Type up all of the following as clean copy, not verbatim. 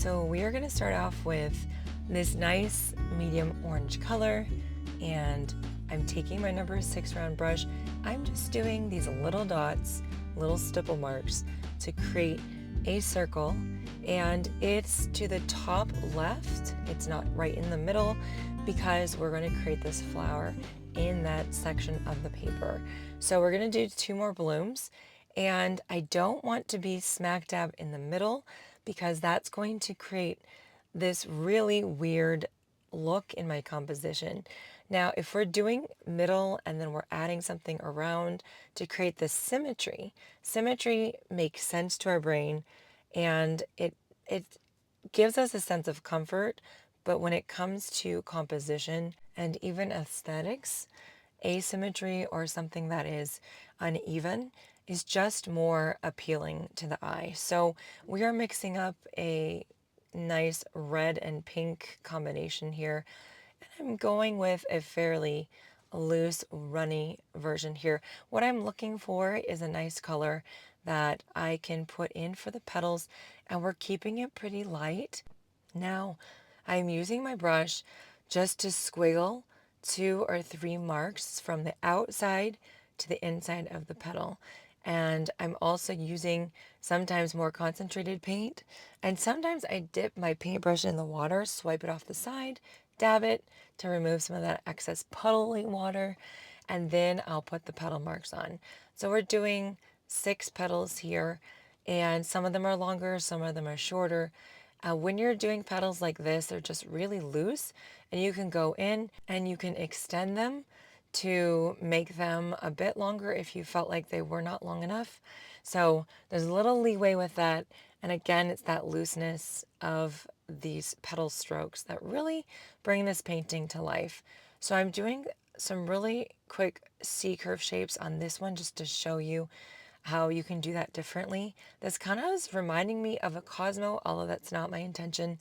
So we are going to start off with this nice medium orange color, and I'm taking my number 6 round brush. I'm just doing these little dots, little stipple marks to create a circle, and it's to the top left. It's not right in the middle because we're going to create this flower in that section of the paper. So we're going to do 2 more blooms, and I don't want to be smack dab in the middle because that's going to create this really weird look in my composition. Now, if we're doing middle and then we're adding something around to create this symmetry makes sense to our brain, and it gives us a sense of comfort. But when it comes to composition and even aesthetics, asymmetry or something that is uneven is just more appealing to the eye. So we are mixing up a nice red and pink combination here. And I'm going with a fairly loose, runny version here. What I'm looking for is a nice color that I can put in for the petals, and we're keeping it pretty light. Now, I'm using my brush just to squiggle 2 or 3 marks from the outside to the inside of the petal. And I'm also using sometimes more concentrated paint, and sometimes I dip my paintbrush in the water, swipe it off the side, dab it to remove some of that excess puddly water, and then I'll put the petal marks on. So we're doing 6 petals here, and some of them are longer, some of them are shorter. When you're doing petals like this, they're just really loose, and you can go in and you can extend them to make them a bit longer if you felt like they were not long enough. So there's a little leeway with that. And again, it's that looseness of these petal strokes that really bring this painting to life. So I'm doing some really quick C-curve shapes on this one just to show you how you can do that differently. This kind of is reminding me of a Cosmo, although that's not my intention.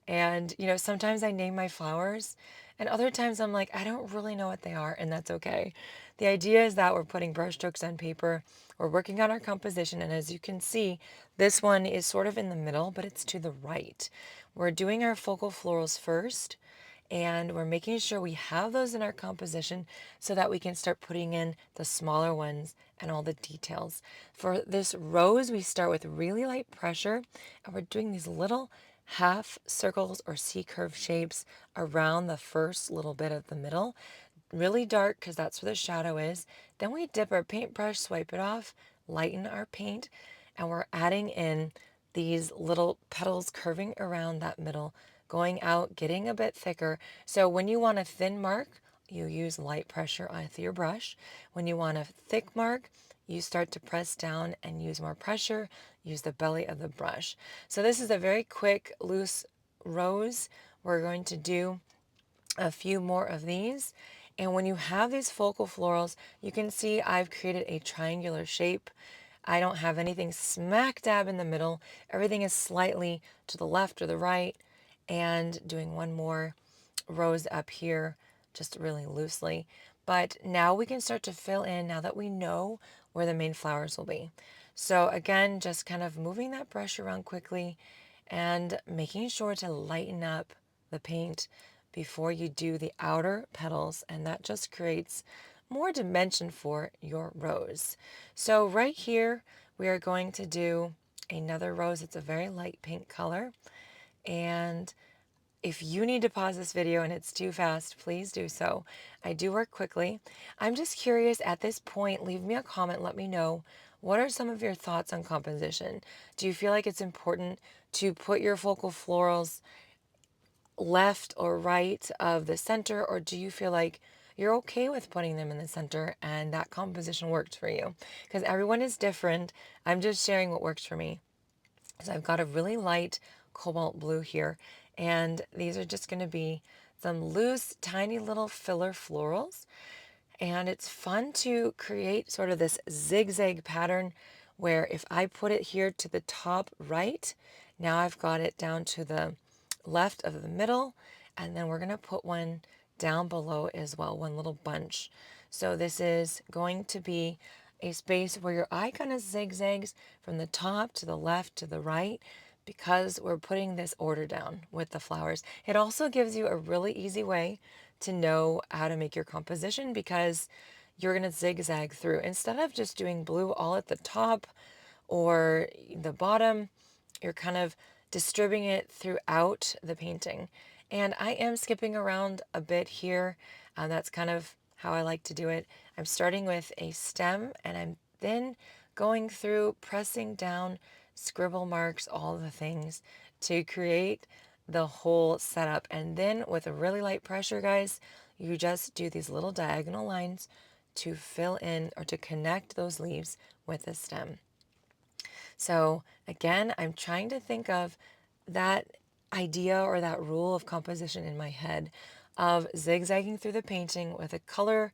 And, sometimes I name my flowers, and other times I'm like, I don't really know what they are, and that's okay. The idea is that we're putting brush strokes on paper, we're working on our composition, and as you can see, this one is sort of in the middle, but it's to the right. We're doing our focal florals first, and we're making sure we have those in our composition so that we can start putting in the smaller ones and all the details. For this rose, we start with really light pressure, and we're doing these little half circles or C-curve shapes around the first little bit of the middle. Really dark because that's where the shadow is. Then we dip our paintbrush, swipe it off, lighten our paint, and we're adding in these little petals curving around that middle, going out, getting a bit thicker. So when you want a thin mark, you use light pressure with your brush. When you want a thick mark, you start to press down and use more pressure, use the belly of the brush. So this is a very quick, loose rose. We're going to do a few more of these. And when you have these focal florals, you can see I've created a triangular shape. I don't have anything smack dab in the middle. Everything is slightly to the left or the right. And doing one more rose up here, just really loosely. But now we can start to fill in now that we know where the main flowers will be. So again, just kind of moving that brush around quickly and making sure to lighten up the paint before you do the outer petals, and that just creates more dimension for your rose. So right here, we are going to do another rose. It's a very light pink color, and if you need to pause this video and it's too fast, please do so. I do work quickly. I'm just curious at this point, leave me a comment, let me know, what are some of your thoughts on composition? Do you feel like it's important to put your focal florals left or right of the center, or do you feel like you're okay with putting them in the center and that composition worked for you? Because everyone is different. I'm just sharing what works for me. So I've got a really light cobalt blue here, and these are just going to be some loose, tiny little filler florals. And it's fun to create sort of this zigzag pattern where if I put it here to the top right, now I've got it down to the left of the middle, and then we're going to put one down below as well, one little bunch. So this is going to be a space where your eye kind of zigzags from the top to the left to the right, because we're putting this order down with the flowers. It also gives you a really easy way to know how to make your composition because you're going to zigzag through. Instead of just doing blue all at the top or the bottom, you're kind of distributing it throughout the painting. And I am skipping around a bit here. That's kind of how I like to do it. I'm starting with a stem and I'm then going through, pressing down, scribble marks, all the things to create the whole setup. And then with a really light pressure, guys, you just do these little diagonal lines to fill in or to connect those leaves with the stem. So again, I'm trying to think of that idea or that rule of composition in my head of zigzagging through the painting with a color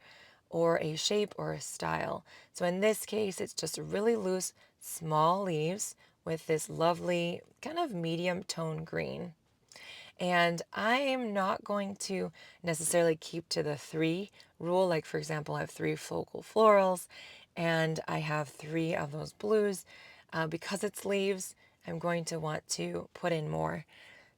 or a shape or a style. So in this case, it's just really loose, small leaves with this lovely kind of medium tone green. And I am not going to necessarily keep to the 3 rule. Like, for example, I have 3 focal florals and I have 3 of those blues. Because it's leaves, I'm going to want to put in more.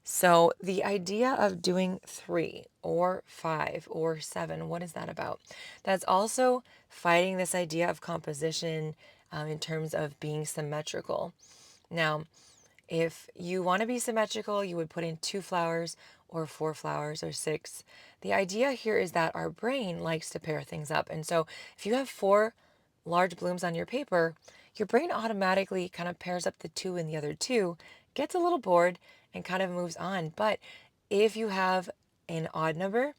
So the idea of doing 3 or 5 or 7, what is that about? That's also fighting this idea of composition in terms of being symmetrical. Now, if you want to be symmetrical, you would put in 2 flowers or 4 flowers or 6. The idea here is that our brain likes to pair things up. And so if you have 4 large blooms on your paper, your brain automatically kind of pairs up the 2 and the other 2, gets a little bored and kind of moves on. But if you have an odd number,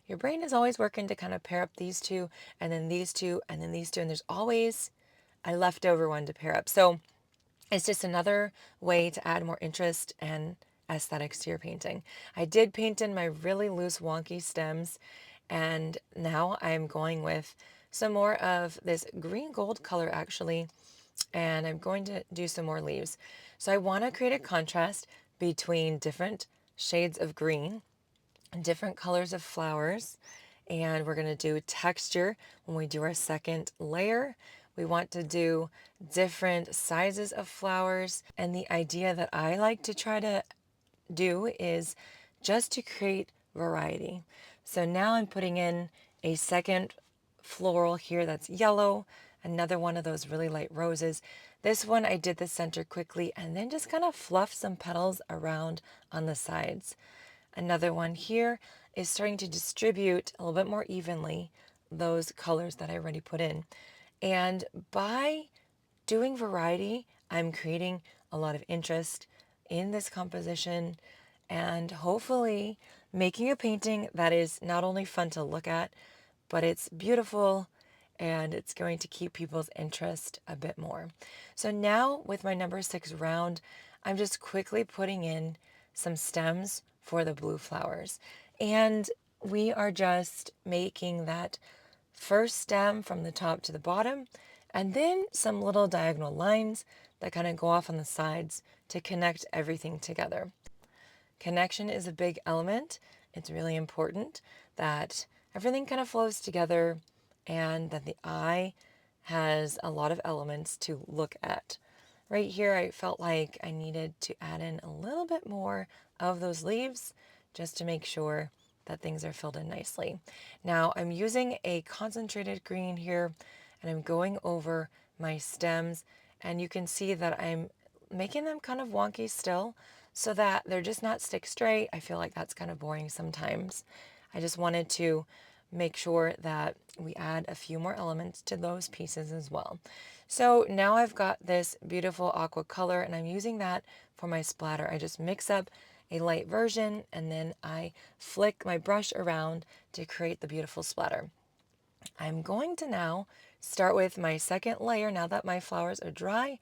your brain is always working to kind of pair up these 2 and then these 2 and then these 2, and there's always a leftover one to pair up. So it's just another way to add more interest and aesthetics to your painting. I did paint in my really loose wonky stems, and now I'm going with some more of this green gold color actually, and I'm going to do some more leaves. So I want to create a contrast between different shades of green and different colors of flowers, and we're going to do texture when we do our second layer. We want to do different sizes of flowers, and the idea that I like to try to do is just to create variety. So now I'm putting in a second floral here that's yellow, another one of those really light roses. This one I did the center quickly and then just kind of fluffed some petals around on the sides. Another one here is starting to distribute a little bit more evenly those colors that I already put in. And by doing variety, I'm creating a lot of interest in this composition and hopefully making a painting that is not only fun to look at, but it's beautiful and it's going to keep people's interest a bit more. So now with my number 6 round, I'm just quickly putting in some stems for the blue flowers. And we are just making that first stem from the top to the bottom, and then some little diagonal lines that kind of go off on the sides to connect everything together. Connection is a big element. It's really important that everything kind of flows together and that the eye has a lot of elements to look at. Right here, I felt like I needed to add in a little bit more of those leaves just to make sure that things are filled in nicely. Now I'm using a concentrated green here and I'm going over my stems, and you can see that I'm making them kind of wonky still so that they're just not stick straight. I feel like that's kind of boring sometimes. I just wanted to make sure that we add a few more elements to those pieces as well. So now I've got this beautiful aqua color and I'm using that for my splatter. I just mix up a light version and then I flick my brush around to create the beautiful splatter. I'm going to now start with my second layer now that my flowers are dry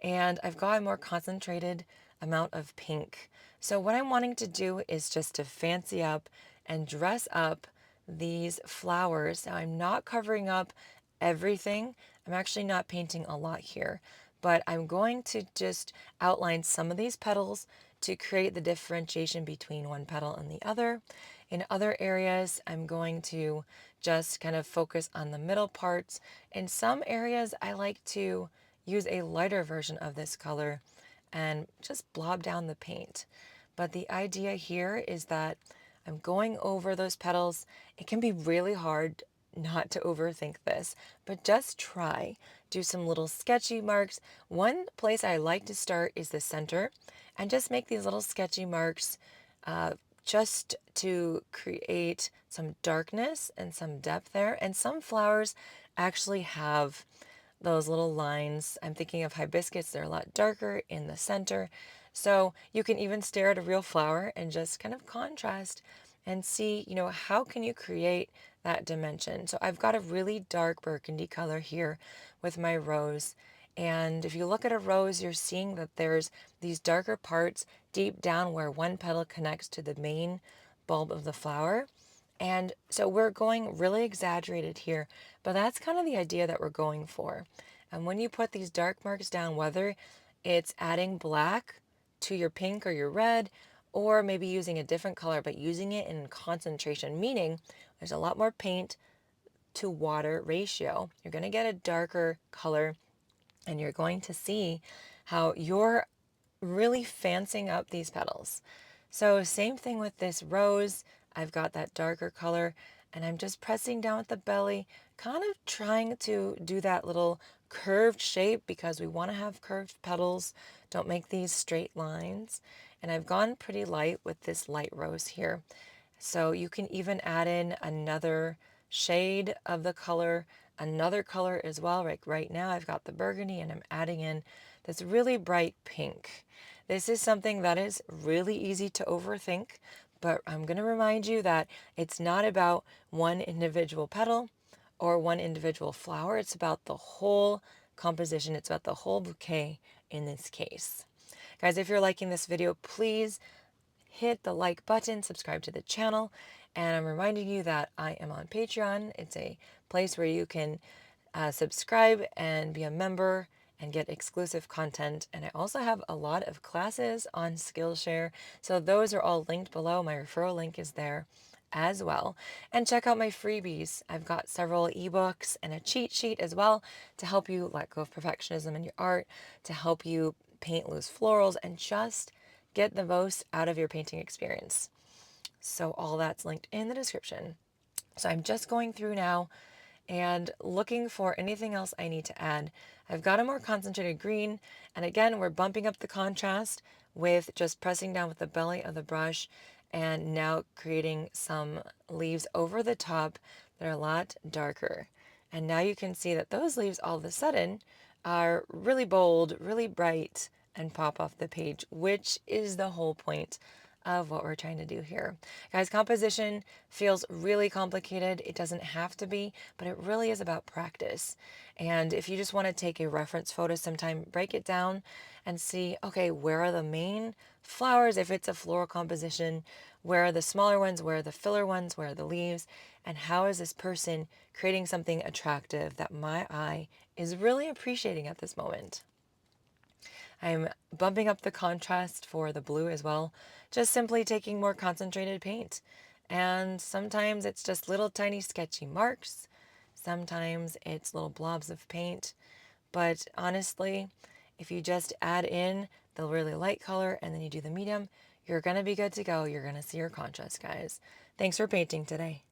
and I've got a more concentrated amount of pink. So what I'm wanting to do is just to fancy up and dress up these flowers. Now I'm not covering up everything. I'm actually not painting a lot here, but I'm going to just outline some of these petals to create the differentiation between one petal and the other. In other areas, I'm going to just kind of focus on the middle parts. In some areas, I like to use a lighter version of this color and just blob down the paint. But the idea here is that I'm going over those petals. It can be really hard not to overthink this, but just try. Do some little sketchy marks. One place I like to start is the center and just make these little sketchy marks uh, just to create some darkness and some depth there. And some flowers actually have those little lines. I'm thinking of hibiscus, they're a lot darker in the center. So you can even stare at a real flower and just kind of contrast and see, how can you create that dimension. So I've got a really dark burgundy color here with my rose. And if you look at a rose, you're seeing that there's these darker parts deep down where one petal connects to the main bulb of the flower. And so we're going really exaggerated here, but that's kind of the idea that we're going for. And when you put these dark marks down, whether it's adding black to your pink or your red, or maybe using a different color, but using it in concentration, meaning there's a lot more paint to water ratio, you're going to get a darker color and you're going to see how you're really fancying up these petals. So same thing with this rose. I've got that darker color and I'm just pressing down with the belly, kind of trying to do that little curved shape because we want to have curved petals. Don't make these straight lines. And I've gone pretty light with this light rose here. So you can even add in another shade of the color, another color as well. Like right now I've got the burgundy and I'm adding in this really bright pink. This is something that is really easy to overthink, but I'm going to remind you that it's not about one individual petal or one individual flower. It's about the whole composition. It's about the whole bouquet in this case. Guys, if you're liking this video, please hit the like button, subscribe to the channel, and I'm reminding you that I am on Patreon. It's a place where you can subscribe and be a member and get exclusive content. And I also have a lot of classes on Skillshare. So those are all linked below. My referral link is there as well. And check out my freebies. I've got several ebooks and a cheat sheet as well to help you let go of perfectionism in your art, to help you paint loose florals, and just get the most out of your painting experience. So all that's linked in the description. So I'm just going through now and looking for anything else I need to add. I've got a more concentrated green, and again, we're bumping up the contrast with just pressing down with the belly of the brush and now creating some leaves over the top that are a lot darker. And now you can see that those leaves all of a sudden are really bold, really bright, and pop off the page, which is the whole point of what we're trying to do here. Guys, composition feels really complicated. It doesn't have to be, but it really is about practice. And if you just want to take a reference photo sometime, break it down and see, okay, where are the main flowers if it's a floral composition? Where are the smaller ones? Where are the filler ones? Where are the leaves? And how is this person creating something attractive that my eye is really appreciating at this moment? I'm bumping up the contrast for the blue as well, just simply taking more concentrated paint. And sometimes it's just little tiny sketchy marks. Sometimes it's little blobs of paint. But honestly, if you just add in the really light color and then you do the medium, you're going to be good to go. You're going to see your contrast, guys. Thanks for painting today.